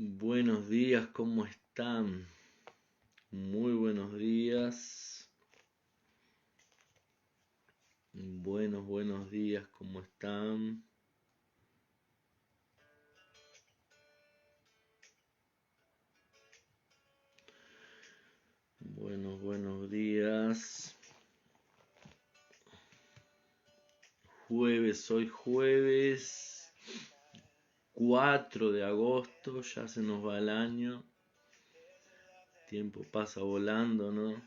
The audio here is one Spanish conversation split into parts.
Buenos días, ¿cómo están? Muy buenos días. Buenos días, ¿cómo están? Buenos días. Hoy jueves 4 de agosto, ya se nos va el año. El tiempo pasa volando, ¿no?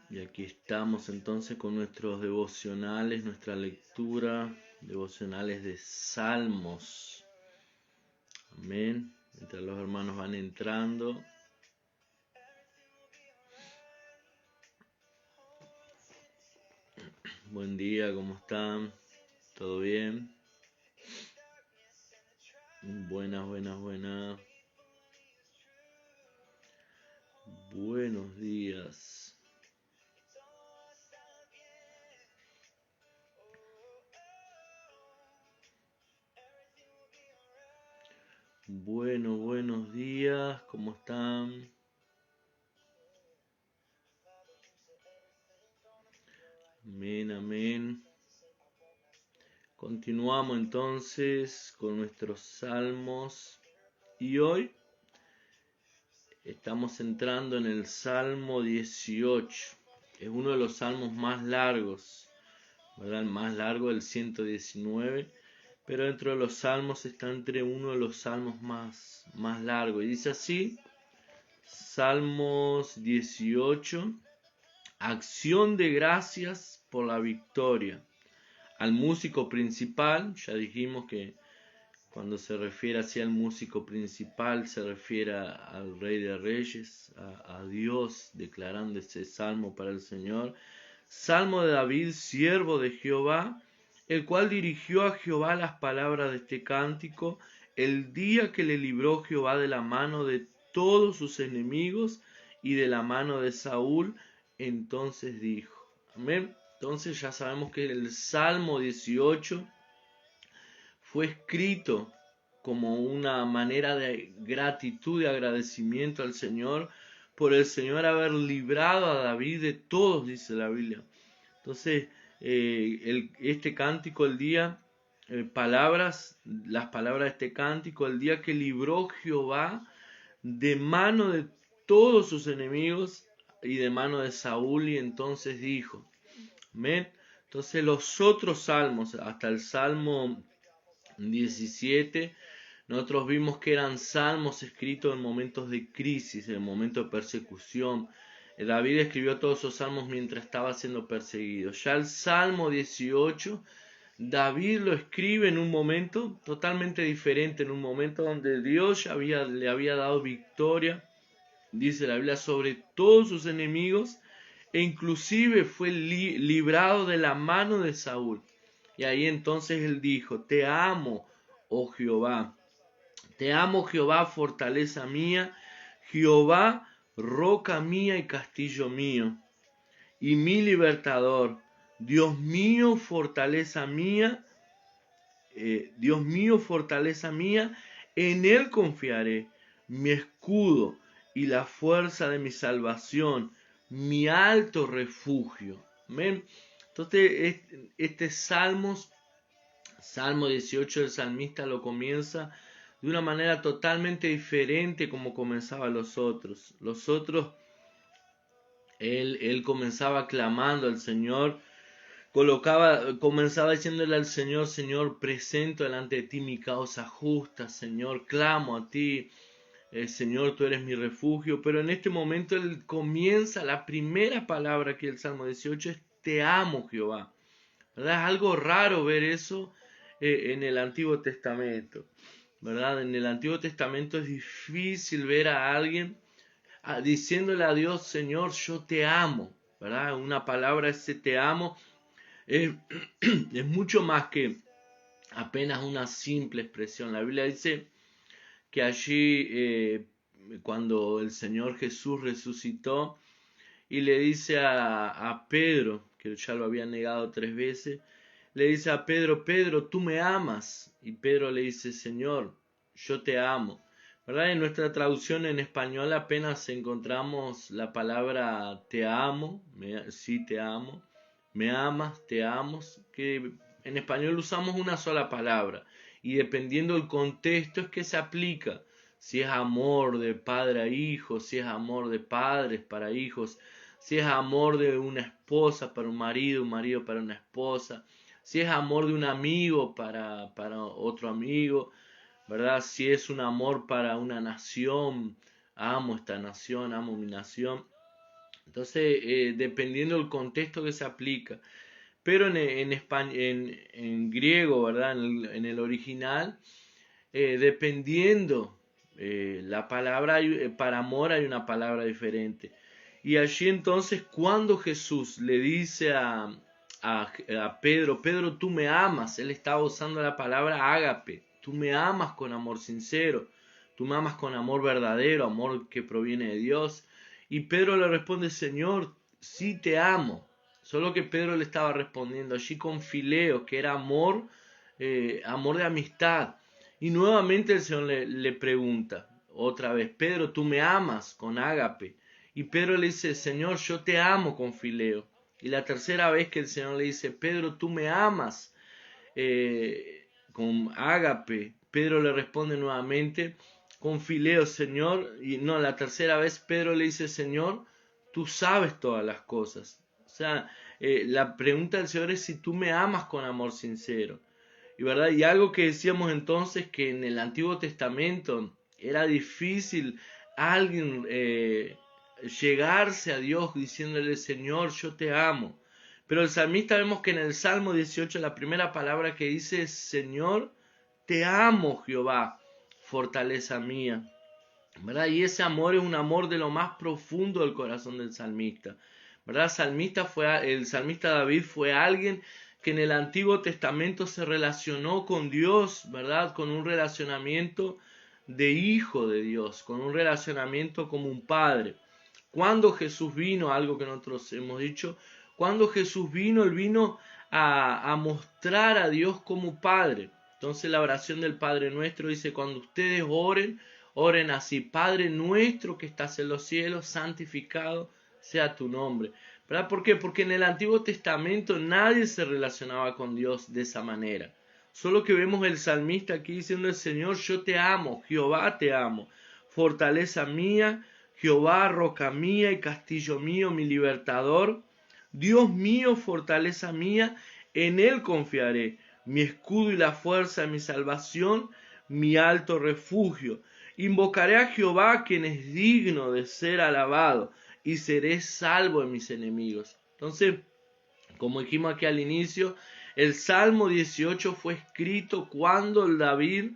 Y aquí estamos entonces con nuestros devocionales, nuestra lectura, devocionales de Salmos. Amén. Mientras los hermanos van entrando. Buen día, ¿cómo están? ¿Todo bien? Buenas. Buenos días. Buenos días, ¿cómo están? Amén. Continuamos entonces con nuestros salmos y hoy estamos entrando en el Salmo 18. Es uno de los salmos más largos, ¿verdad? El más largo, el 119, pero dentro de los salmos está entre uno de los salmos más largos. Y dice así, Salmos 18, acción de gracias por la victoria. Al músico principal, ya dijimos que cuando se refiere así al músico principal, se refiere al Rey de Reyes, a Dios, declarando ese salmo para el Señor. Salmo de David, siervo de Jehová, el cual dirigió a Jehová las palabras de este cántico, el día que le libró Jehová de la mano de todos sus enemigos y de la mano de Saúl, entonces dijo. Amén. Entonces ya sabemos que el Salmo 18 fue escrito como una manera de gratitud y agradecimiento al Señor por el Señor haber librado a David de todos, dice la Biblia. Entonces, este cántico, el día, las palabras de este cántico, el día que libró Jehová de mano de todos sus enemigos y de mano de Saúl, y entonces dijo, amén. Entonces los otros salmos, hasta el Salmo 17, nosotros vimos que eran salmos escritos en momentos de crisis, en momentos de persecución. David escribió todos esos salmos mientras estaba siendo perseguido. Ya el Salmo 18, David lo escribe en un momento totalmente diferente, en un momento donde Dios ya le había dado victoria, dice la Biblia, sobre todos sus enemigos, e inclusive fue librado de la mano de Saúl. Y ahí entonces él dijo, te amo, oh Jehová. Te amo, Jehová, fortaleza mía, Jehová, roca mía y castillo mío, y mi libertador. Dios mío, fortaleza mía, en él confiaré, mi escudo y la fuerza de mi salvación, mi alto refugio. Amén. Entonces, este Salmo 18, el salmista lo comienza de una manera totalmente diferente como comenzaba los otros. Los otros, él comenzaba clamando al Señor, comenzaba diciéndole al Señor, Señor, presento delante de ti mi causa justa, Señor, clamo a ti, Señor, tú eres mi refugio. Pero en este momento él comienza, la primera palabra que el Salmo 18 es, te amo, Jehová. ¿Verdad? Es algo raro ver eso en el Antiguo Testamento. ¿Verdad? En el Antiguo Testamento es difícil ver a alguien diciéndole a Dios, Señor, yo te amo. ¿Verdad? Una palabra, ese te amo, es, es mucho más que apenas una simple expresión. La Biblia dice que allí, cuando el Señor Jesús resucitó y le dice a Pedro, que ya lo había negado 3 veces, le dice a Pedro, Pedro, tú me amas. Y Pedro le dice, Señor, yo te amo. ¿Verdad? En nuestra traducción en español apenas encontramos la palabra te amo, sí te amo, me amas, te amo, que en español usamos una sola palabra y dependiendo del contexto es que se aplica. Si es amor de padre a hijo, si es amor de padres para hijos, si es amor de una esposa para un marido para una esposa, si es amor de un amigo para otro amigo, ¿verdad? Si es un amor para una nación, amo esta nación, amo mi nación. Entonces, dependiendo del contexto que se aplica. Pero en griego, ¿verdad? En el original, dependiendo la palabra, para amor hay una palabra diferente. Y allí entonces, cuando Jesús le dice a Pedro, Pedro, tú me amas, él estaba usando la palabra ágape, tú me amas con amor sincero, tú me amas con amor verdadero, amor que proviene de Dios. Y Pedro le responde, Señor, sí te amo. Solo que Pedro le estaba respondiendo allí con fileo, que era amor, amor de amistad. Y nuevamente el Señor le pregunta otra vez, Pedro, tú me amas con ágape. Y Pedro le dice, Señor, yo te amo con fileo. Y la tercera vez que el Señor le dice, Pedro, tú me amas con ágape, Pedro le responde nuevamente con fileo, Señor. Y no, la tercera vez Pedro le dice, Señor, tú sabes todas las cosas. O sea, la pregunta del Señor es si tú me amas con amor sincero. Y verdad, y algo que decíamos entonces que en el Antiguo Testamento era difícil alguien llegarse a Dios diciéndole, Señor, yo te amo. Pero el salmista vemos que en el Salmo 18 la primera palabra que dice es, Señor, te amo, Jehová, fortaleza mía. ¿Verdad? Y ese amor es un amor de lo más profundo del corazón del salmista. ¿Verdad? El salmista David fue alguien que en el Antiguo Testamento se relacionó con Dios, ¿verdad? Con un relacionamiento de hijo de Dios, con un relacionamiento como un padre. Cuando Jesús vino, algo que nosotros hemos dicho, cuando Jesús vino, Él vino a mostrar a Dios como Padre. Entonces la oración del Padre Nuestro dice, cuando ustedes oren, oren así, Padre nuestro que estás en los cielos, santificado sea tu nombre. ¿Verdad? ¿Por qué? Porque en el Antiguo Testamento nadie se relacionaba con Dios de esa manera. Solo que vemos el salmista aquí diciendo, el Señor, yo te amo, Jehová te amo, fortaleza mía, Jehová, roca mía y castillo mío, mi libertador. Dios mío, fortaleza mía, en Él confiaré, mi escudo y la fuerza de mi salvación, mi alto refugio. Invocaré a Jehová, quien es digno de ser alabado, y seré salvo de mis enemigos. Entonces, como dijimos aquí al inicio, el Salmo 18 fue escrito cuando David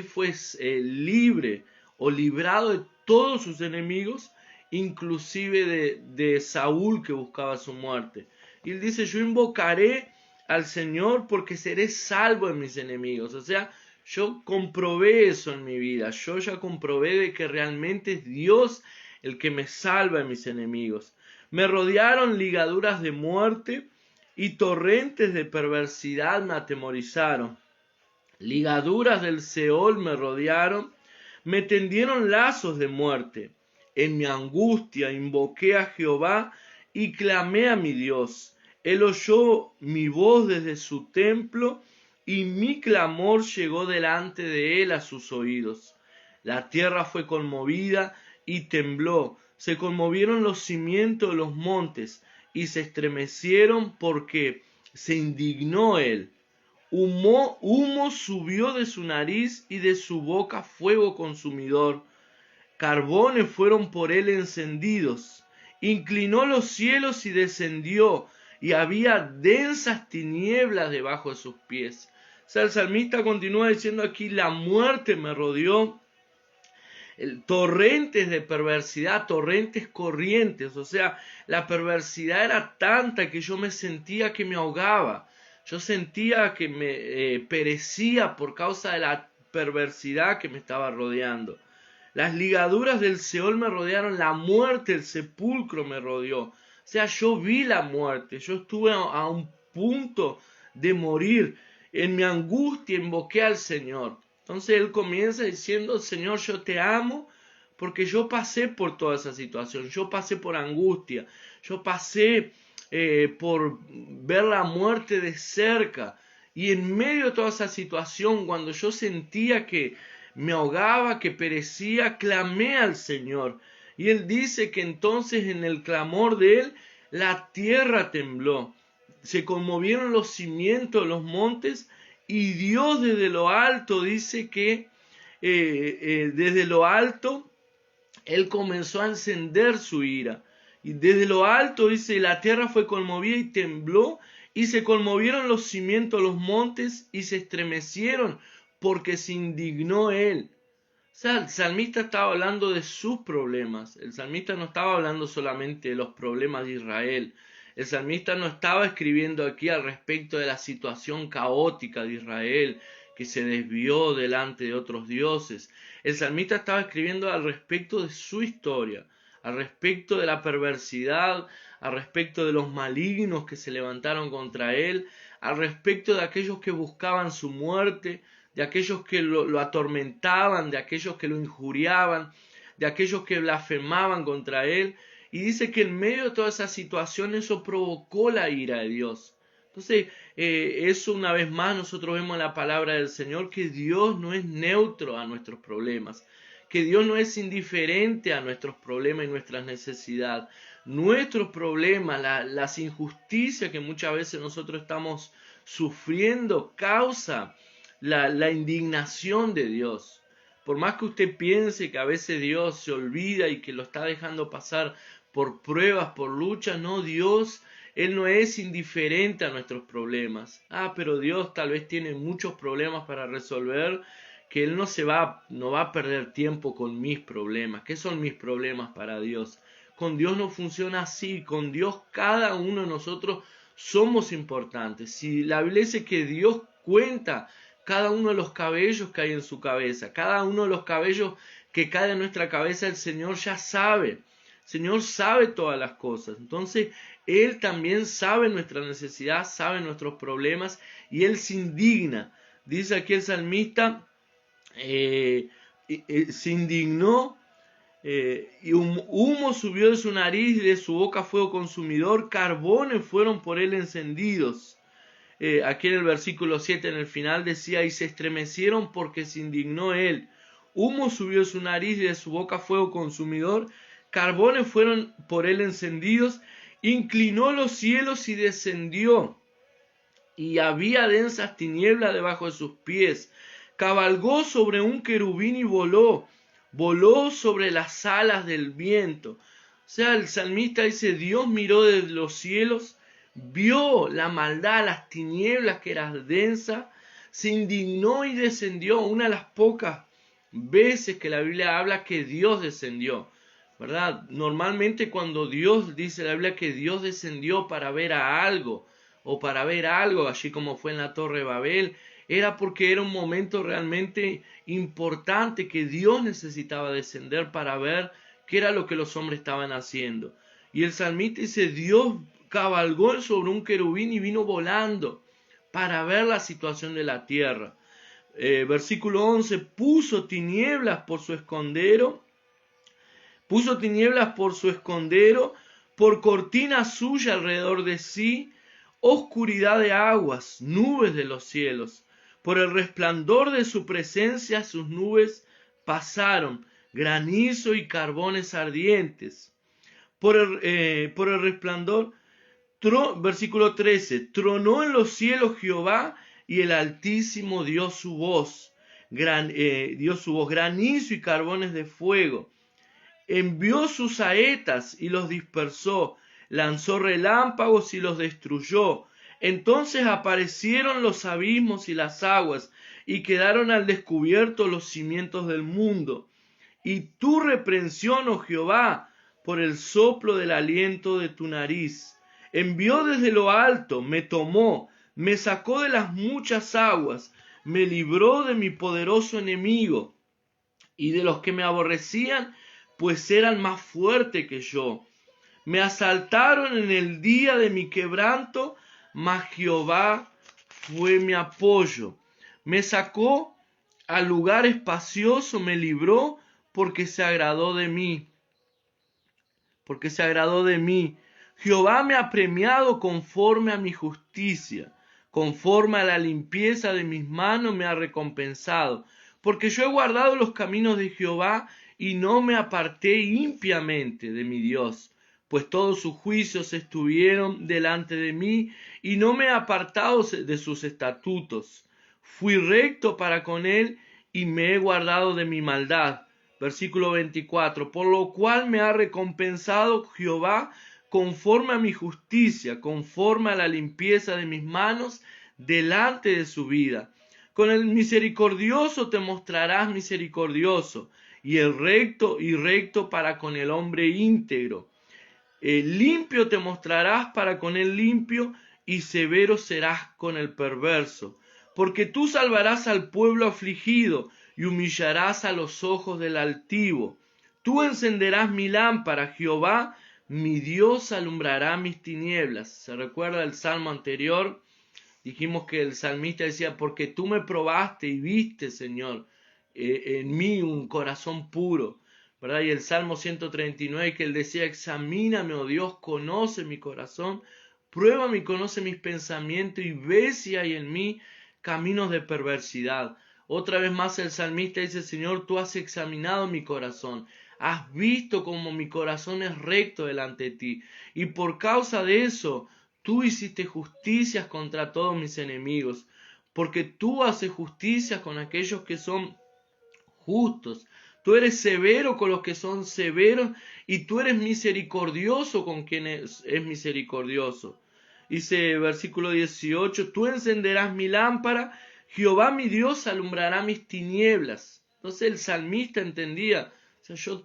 fue libre o librado de todos sus enemigos, inclusive de Saúl que buscaba su muerte. Y él dice, yo invocaré al Señor porque seré salvo de mis enemigos. O sea, yo comprobé eso en mi vida. Yo ya comprobé de que realmente es Dios el que me salva de mis enemigos. Me rodearon ligaduras de muerte y torrentes de perversidad me atemorizaron. Ligaduras del Seol me rodearon, me tendieron lazos de muerte. En mi angustia invoqué a Jehová y clamé a mi Dios. Él oyó mi voz desde su templo y mi clamor llegó delante de él a sus oídos. La tierra fue conmovida y tembló. Se conmovieron los cimientos de los montes y se estremecieron porque se indignó él. Humo subió de su nariz y de su boca fuego consumidor. Carbones fueron por él encendidos. Inclinó los cielos y descendió, y había densas tinieblas debajo de sus pies. O sea, el salmista continúa diciendo aquí, la muerte me rodeó, torrentes de perversidad, torrentes corrientes. O sea, la perversidad era tanta que yo me sentía que me ahogaba. Yo sentía que me perecía por causa de la perversidad que me estaba rodeando. Las ligaduras del Seol me rodearon, la muerte, el sepulcro me rodeó. O sea, yo vi la muerte, yo estuve a un punto de morir. En mi angustia invoqué al Señor. Entonces él comienza diciendo, Señor, yo te amo porque yo pasé por toda esa situación, yo pasé por angustia, yo pasé por ver la muerte de cerca. Y en medio de toda esa situación, cuando yo sentía que me ahogaba, que perecía, clamé al Señor. Y él dice que entonces en el clamor de él, la tierra tembló, se conmovieron los cimientos de los montes, y Dios desde lo alto dice que desde lo alto él comenzó a encender su ira. Y desde lo alto dice, la tierra fue conmovida y tembló, y se conmovieron los cimientos de los montes y se estremecieron porque se indignó él. O sea, el salmista estaba hablando de sus problemas. El salmista no estaba hablando solamente de los problemas de Israel. El salmista no estaba escribiendo aquí al respecto de la situación caótica de Israel, que se desvió delante de otros dioses. El salmista estaba escribiendo al respecto de su historia, al respecto de la perversidad, al respecto de los malignos que se levantaron contra él, al respecto de aquellos que buscaban su muerte, de aquellos que lo atormentaban, de aquellos que lo injuriaban, de aquellos que blasfemaban contra él. Y dice que en medio de toda esa situación eso provocó la ira de Dios. Entonces, eso una vez más nosotros vemos en la palabra del Señor, que Dios no es neutro a nuestros problemas, que Dios no es indiferente a nuestros problemas y nuestras necesidades. Nuestros problemas, las injusticias que muchas veces nosotros estamos sufriendo, causa la indignación de Dios. Por más que usted piense que a veces Dios se olvida y que lo está dejando pasar por pruebas, por luchas, no, Dios, Él no es indiferente a nuestros problemas. Pero Dios tal vez tiene muchos problemas para resolver, que Él no va a perder tiempo con mis problemas. ¿Qué son mis problemas para Dios? Con Dios no funciona así. Con Dios cada uno de nosotros somos importantes. Si la Biblia dice que Dios cuenta cada uno de los cabellos que hay en su cabeza, cada uno de los cabellos que cae en nuestra cabeza, el Señor ya sabe. El Señor sabe todas las cosas. Entonces, Él también sabe nuestra necesidad, sabe nuestros problemas, y Él se indigna. Dice aquí el salmista, se indignó, y humo subió de su nariz y de su boca fuego consumidor, carbones fueron por Él encendidos. Aquí en el versículo 7 en el final decía, y se estremecieron porque se indignó él. Humo subió de su nariz y de su boca fuego consumidor, carbones fueron por él encendidos, inclinó los cielos y descendió, y había densas tinieblas debajo de sus pies. Cabalgó sobre un querubín y voló sobre las alas del viento. O sea, el salmista dice, Dios miró desde los cielos, vio la maldad, las tinieblas que eran densas, se indignó y descendió. Una de las pocas veces que la Biblia habla que Dios descendió, ¿verdad? Normalmente cuando Dios dice la Biblia que Dios descendió para ver a algo, o para ver algo, así como fue en la Torre de Babel, era porque era un momento realmente importante que Dios necesitaba descender para ver qué era lo que los hombres estaban haciendo. Y el salmista dice, Dios cabalgó sobre un querubín y vino volando para ver la situación de la tierra. Versículo 11, puso tinieblas por su escondero, por cortina suya alrededor de sí, oscuridad de aguas, nubes de los cielos. Por el resplandor de su presencia sus nubes pasaron, granizo y carbones ardientes. Por el resplandor, versículo 13, tronó en los cielos Jehová y el Altísimo dio su voz, granizo y carbones de fuego. Envió sus saetas y los dispersó, lanzó relámpagos y los destruyó. Entonces aparecieron los abismos y las aguas, y quedaron al descubierto los cimientos del mundo. Y tu reprensión, oh Jehová, por el soplo del aliento de tu nariz. Envió desde lo alto, me tomó, me sacó de las muchas aguas, me libró de mi poderoso enemigo y de los que me aborrecían, pues eran más fuertes que yo. Me asaltaron en el día de mi quebranto, mas Jehová fue mi apoyo. Me sacó al lugar espacioso, me libró porque se agradó de mí. Porque se agradó de mí. Jehová me ha premiado conforme a mi justicia, conforme a la limpieza de mis manos me ha recompensado, porque yo he guardado los caminos de Jehová y no me aparté impiamente de mi Dios, pues todos sus juicios estuvieron delante de mí y no me he apartado de sus estatutos. Fui recto para con él y me he guardado de mi maldad. Versículo 24, por lo cual me ha recompensado Jehová conforme a mi justicia, conforme a la limpieza de mis manos delante de su vida. Con el misericordioso te mostrarás misericordioso, y el recto y recto para con el hombre íntegro. Limpio te mostrarás para con el limpio, y severo serás con el perverso. Porque tú salvarás al pueblo afligido, y humillarás a los ojos del altivo. Tú encenderás mi lámpara, Jehová, mi Dios alumbrará mis tinieblas. ¿Se recuerda el salmo anterior? Dijimos que el salmista decía, porque tú me probaste y viste, Señor, en mí un corazón puro, ¿verdad? Y el Salmo 139 que él decía, examíname, oh Dios, conoce mi corazón, pruébame y conoce mis pensamientos y ve si hay en mí caminos de perversidad. Otra vez más el salmista dice, Señor, tú has examinado mi corazón, has visto como mi corazón es recto delante de ti, y por causa de eso, tú hiciste justicias contra todos mis enemigos, porque tú haces justicia con aquellos que son justos. Tú eres severo con los que son severos y tú eres misericordioso con quien es misericordioso. Dice versículo 18, tú encenderás mi lámpara, Jehová mi Dios alumbrará mis tinieblas. Entonces el salmista entendía, o sea,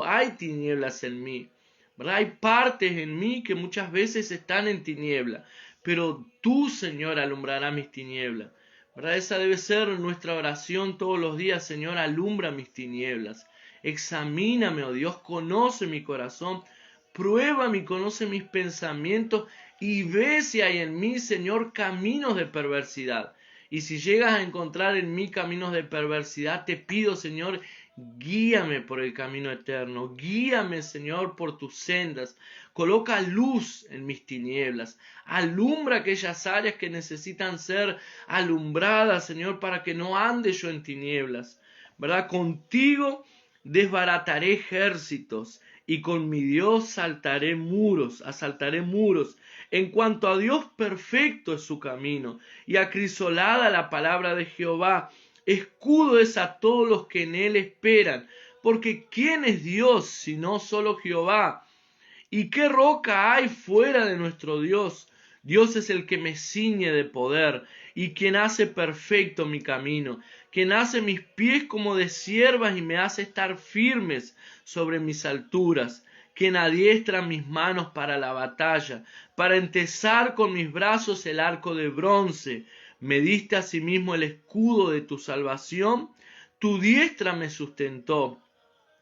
hay tinieblas en mí, ¿verdad? Hay partes en mí que muchas veces están en tiniebla, pero tú, Señor, alumbrarás mis tinieblas. ¿Verdad? Esa debe ser nuestra oración todos los días. Señor, alumbra mis tinieblas. Examíname, oh Dios, conoce mi corazón, pruébame y conoce mis pensamientos y ve si hay en mí, Señor, caminos de perversidad. Y si llegas a encontrar en mí caminos de perversidad, te pido, Señor, guíame por el camino eterno, guíame, Señor, por tus sendas. Coloca luz en mis tinieblas, alumbra aquellas áreas que necesitan ser alumbradas, Señor, para que no ande yo en tinieblas, ¿verdad? Contigo desbarataré ejércitos y con mi Dios asaltaré muros. En cuanto a Dios, perfecto es su camino y acrisolada la palabra de Jehová. Escudo es a todos los que en él esperan, porque ¿quién es Dios sino solo Jehová? ¿Y qué roca hay fuera de nuestro Dios? Dios es el que me ciñe de poder y quien hace perfecto mi camino, quien hace mis pies como de ciervas y me hace estar firmes sobre mis alturas, quien adiestra mis manos para la batalla, para entesar con mis brazos el arco de bronce. Me diste asimismo el escudo de tu salvación, tu diestra me sustentó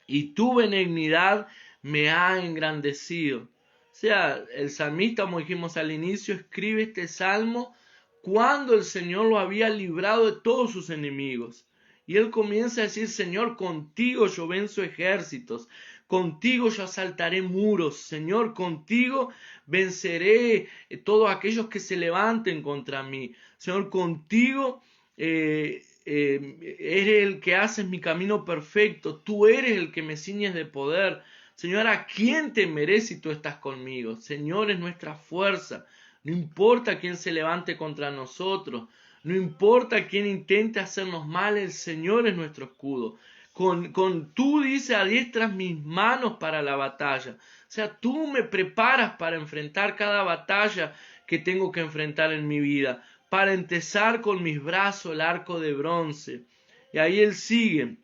y tu benignidad me ha engrandecido. O sea, el salmista, como dijimos al inicio, escribe este salmo cuando el Señor lo había librado de todos sus enemigos. Y él comienza a decir, Señor, contigo yo venzo ejércitos, contigo yo asaltaré muros, Señor, contigo venceré todos aquellos que se levanten contra mí. Señor, contigo eres el que haces mi camino perfecto, tú eres el que me ciñes de poder. Señor, ¿a quién temeré si tú estás conmigo? Señor, es nuestra fuerza. No importa quién se levante contra nosotros, no importa quién intente hacernos mal, el Señor es nuestro escudo. Con tú, dice, adiestras mis manos para la batalla. O sea, tú me preparas para enfrentar cada batalla que tengo que enfrentar en mi vida, para entesar con mis brazos el arco de bronce. Y ahí él sigue,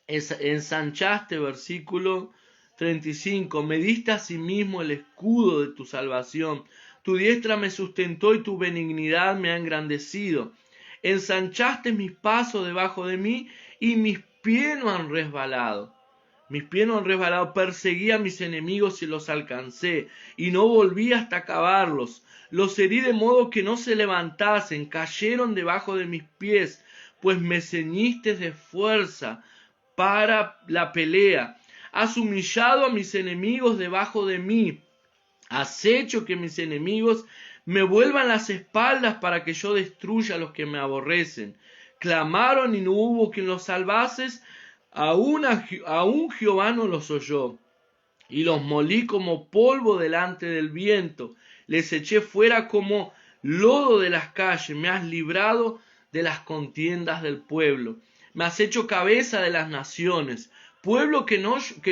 ensanchaste, versículo 35, me diste asimismo el escudo de tu salvación, tu diestra me sustentó y tu benignidad me ha engrandecido. Ensanchaste mis pasos debajo de mí y mis pies no han resbalado. Mis pies no han resbalado. Perseguí a mis enemigos y los alcancé, y no volví hasta acabarlos. Los herí de modo que no se levantasen, cayeron debajo de mis pies, pues me ceñiste de fuerza para la pelea. Has humillado a mis enemigos debajo de mí. Has hecho que mis enemigos me vuelvan las espaldas para que yo destruya a los que me aborrecen. Clamaron y no hubo quien los salvase, aún Jehová no los oyó. Y los molí como polvo delante del viento. Les eché fuera como lodo de las calles. Me has librado de las contiendas del pueblo. Me has hecho cabeza de las naciones. Pueblo que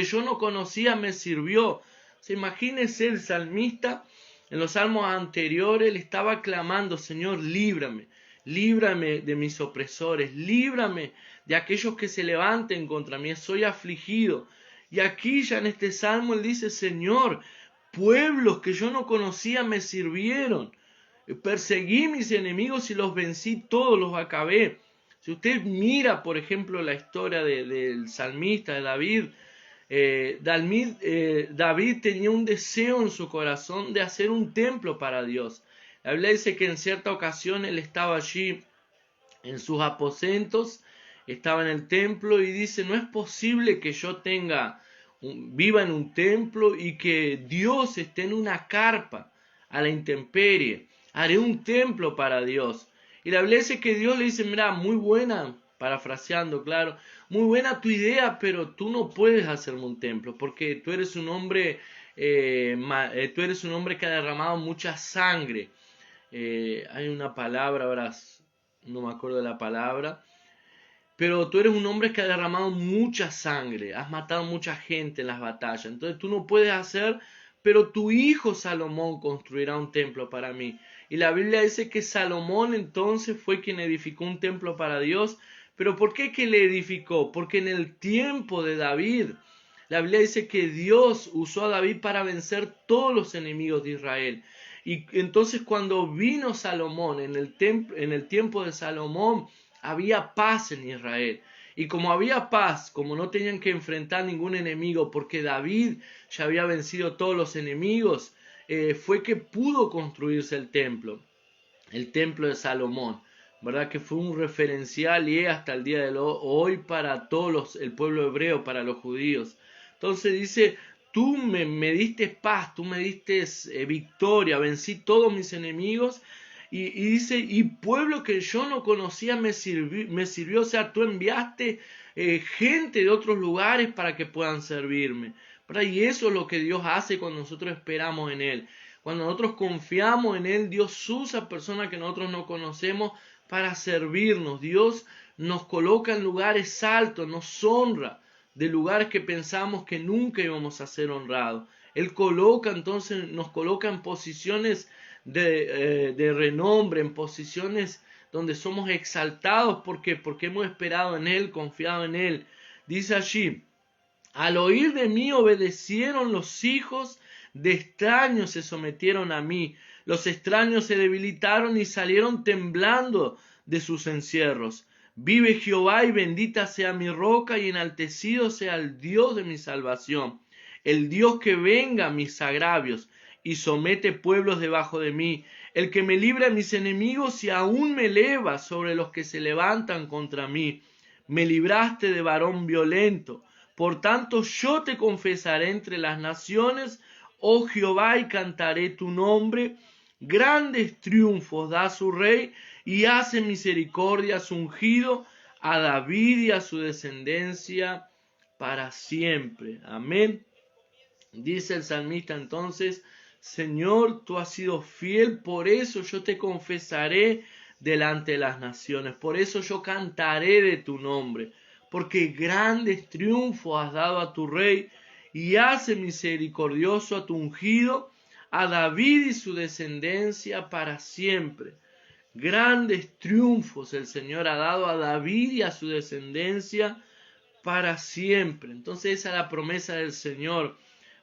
yo no conocía me sirvió. Se imagínese el salmista en los salmos anteriores, le estaba clamando: Señor, líbrame, líbrame de mis opresores, líbrame de aquellos que se levanten contra mí, soy afligido. Y aquí ya en este salmo él dice: Señor, pueblos que yo no conocía me sirvieron. Perseguí mis enemigos y los vencí todos, los acabé. Si usted mira, por ejemplo, la historia del salmista, de David, David tenía un deseo en su corazón de hacer un templo para Dios. La Biblia dice que en cierta ocasión él estaba allí en sus aposentos, estaba en el templo y dice: no es posible que yo viva en un templo y que Dios esté en una carpa a la intemperie. Haré un templo para Dios. Y la Biblia dice que Dios le dice: mira, muy buena, parafraseando, claro, muy buena tu idea, pero tú no puedes hacerme un templo porque tú eres un hombre, tú eres un hombre que ha derramado mucha sangre. Hay una palabra, ahora no me acuerdo de la palabra, pero tú eres un hombre que ha derramado mucha sangre, has matado mucha gente en las batallas, entonces tú no puedes hacer, pero tu hijo Salomón construirá un templo para mí. Y la Biblia dice que Salomón entonces fue quien edificó un templo para Dios. ¿Pero por qué que le edificó? Porque en el tiempo de David, la Biblia dice que Dios usó a David para vencer todos los enemigos de Israel. Y entonces cuando vino Salomón, en el tiempo de Salomón, había paz en Israel. Y como había paz, como no tenían que enfrentar ningún enemigo, porque David ya había vencido todos los enemigos, fue que pudo construirse el templo de Salomón, ¿verdad? Que fue un referencial y es hasta el día de hoy para el pueblo hebreo, para los judíos. Entonces dice: tú me diste paz, tú me diste victoria, vencí todos mis enemigos. Y dice: y pueblo que yo no conocía me sirvió. O sea, tú enviaste gente de otros lugares para que puedan servirme, ¿verdad? Y eso es lo que Dios hace cuando nosotros esperamos en Él. Cuando nosotros confiamos en Él, Dios usa personas que nosotros no conocemos para servirnos. Dios nos coloca en lugares altos, nos honra de lugares que pensamos que nunca íbamos a ser honrados. Él nos coloca en posiciones de renombre, en posiciones donde somos exaltados. ¿Por qué? Porque hemos esperado en Él, confiado en Él. Dice allí: al oír de mí obedecieron los hijos de extraños, se sometieron a mí. Los extraños se debilitaron y salieron temblando de sus encierros. Vive Jehová, y bendita sea mi roca, y enaltecido sea el Dios de mi salvación. El Dios que venga mis agravios y somete pueblos debajo de mí. El que me libra de mis enemigos y aún me eleva sobre los que se levantan contra mí. Me libraste de varón violento. Por tanto yo te confesaré entre las naciones, oh Jehová, y cantaré tu nombre. Grandes triunfos da su rey, y hace misericordia a su ungido, a David y a su descendencia para siempre. Amén. Dice el salmista entonces: Señor, tú has sido fiel, por eso yo te confesaré delante de las naciones, por eso yo cantaré de tu nombre, porque grandes triunfos has dado a tu rey, y hace misericordioso a tu ungido, a David y su descendencia para siempre. Grandes triunfos el Señor ha dado a David y a su descendencia para siempre. Entonces esa es la promesa del Señor,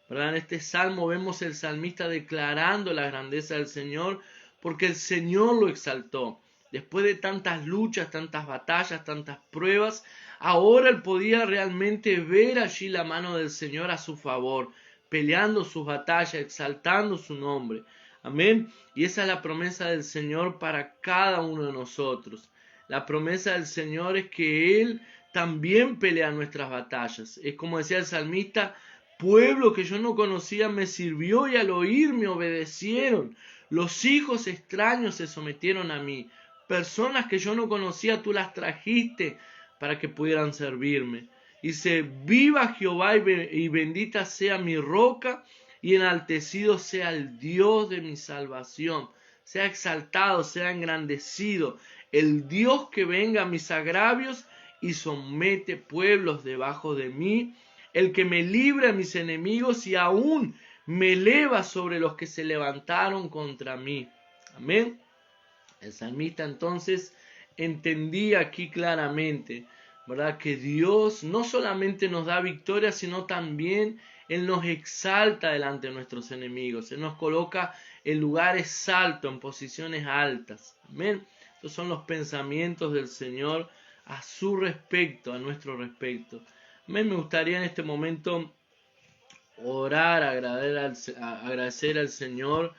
¿verdad? En este salmo vemos el salmista declarando la grandeza del Señor, porque el Señor lo exaltó. Después de tantas luchas, tantas batallas, tantas pruebas, Ahora él podía realmente ver allí la mano del Señor a su favor, peleando sus batallas, exaltando su nombre. Amén. Y esa es la promesa del Señor para cada uno de nosotros. La promesa del Señor es que Él también pelea nuestras batallas. Es como decía el salmista: pueblo que yo no conocía me sirvió y al oír me obedecieron. Los hijos extraños se sometieron a mí. Personas que yo no conocía tú las trajiste para que pudieran servirme. Dice: viva Jehová y bendita sea mi roca y enaltecido sea el Dios de mi salvación. Sea exaltado, sea engrandecido el Dios que venga a mis agravios y somete pueblos debajo de mí, el que me libre a mis enemigos y aún me eleva sobre los que se levantaron contra mí. Amén. El salmista entonces entendía aquí claramente, ¿verdad?, que Dios no solamente nos da victoria, sino también Él nos exalta delante de nuestros enemigos. Él nos coloca en lugares altos, en posiciones altas. Amén. Estos son los pensamientos del Señor a su respecto, a nuestro respecto. Amén. Me gustaría en este momento orar, agradecer al Señor,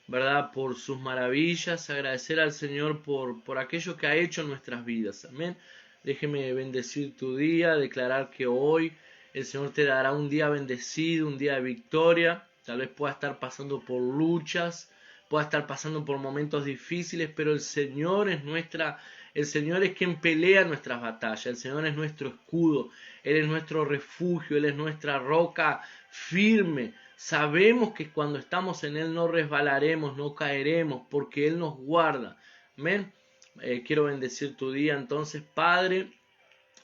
¿verdad?, por sus maravillas, agradecer al Señor por aquello que ha hecho en nuestras vidas. Amén. Déjeme bendecir tu día, declarar que hoy el Señor te dará un día bendecido, un día de victoria. Tal vez pueda estar pasando por luchas, pueda estar pasando por momentos difíciles, pero el Señor es quien pelea nuestras batallas. El Señor es nuestro escudo, Él es nuestro refugio, Él es nuestra roca firme. Sabemos que cuando estamos en Él no resbalaremos, no caeremos, porque Él nos guarda. Amén. Quiero bendecir tu día entonces, Padre.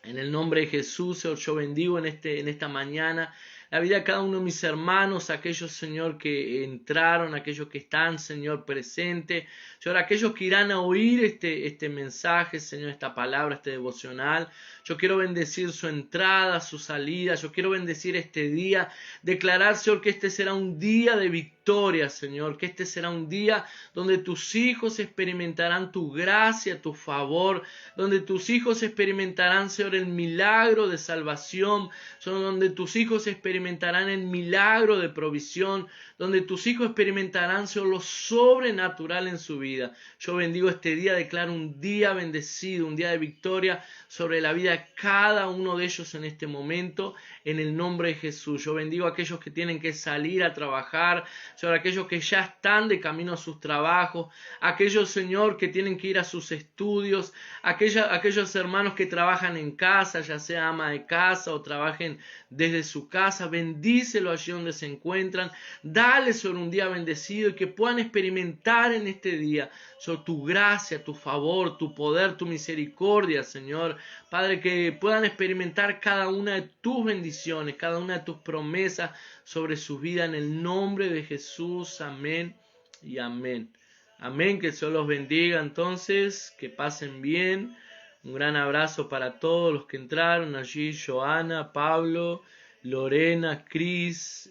En el nombre de Jesús, Señor, yo bendigo en esta mañana la vida de cada uno de mis hermanos, aquellos, Señor, que entraron, aquellos que están, Señor, presentes, Señor, aquellos que irán a oír este mensaje, Señor, esta palabra, este devocional. Yo quiero bendecir su entrada, su salida. Yo quiero bendecir este día, declarar, Señor, que este será un día de victoria, Señor, que este será un día donde tus hijos experimentarán tu gracia, tu favor, donde tus hijos experimentarán, Señor, el milagro de salvación, donde tus hijos experimentarán el milagro de provisión, donde tus hijos experimentarán, Señor, lo sobrenatural en su vida. Yo bendigo este día, declaro un día bendecido, un día de victoria sobre la vida de cada uno de ellos en este momento, en el nombre de Jesús. Yo bendigo a aquellos que tienen que salir a trabajar, Señor, aquellos que ya están de camino a sus trabajos, aquellos, Señor, que tienen que ir a sus estudios, aquellos hermanos que trabajan en casa, ya sea ama de casa o trabajen desde su casa. Bendícelo allí donde se encuentran. Dale sobre un día bendecido y que puedan experimentar en este día sobre tu gracia, tu favor, tu poder, tu misericordia, Señor. Padre, que puedan experimentar cada una de tus bendiciones, cada una de tus promesas sobre su vida en el nombre de Jesús. Amén y amén. Amén, que el Señor los bendiga entonces, que pasen bien. Un gran abrazo para todos los que entraron allí: Joana, Pablo, Lorena, Cris,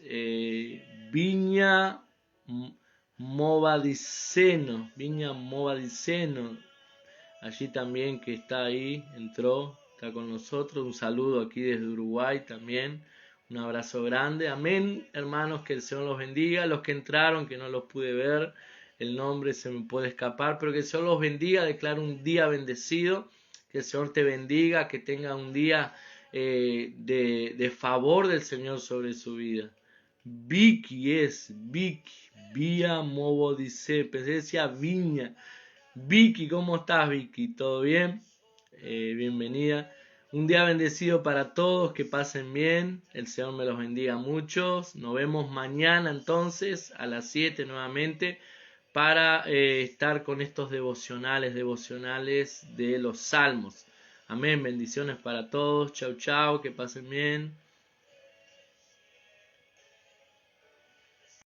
Viña Movadiceno, allí también, que está ahí, entró, está con nosotros. Un saludo aquí desde Uruguay también. Un abrazo grande. Amén, hermanos, que el Señor los bendiga. Los que entraron, que no los pude ver, el nombre se me puede escapar, pero que el Señor los bendiga. Declaro un día bendecido. Que el Señor te bendiga, que tenga un día de favor del Señor sobre su vida. Vicky, Vía Movo dice, pensé que decía Viña. Vicky, ¿cómo estás, Vicky? ¿Todo bien? Bienvenida. Un día bendecido para todos, que pasen bien. El Señor me los bendiga mucho. Nos vemos mañana entonces a las 7 nuevamente para estar con estos devocionales de los Salmos. Amén, bendiciones para todos. Chau, chau, que pasen bien.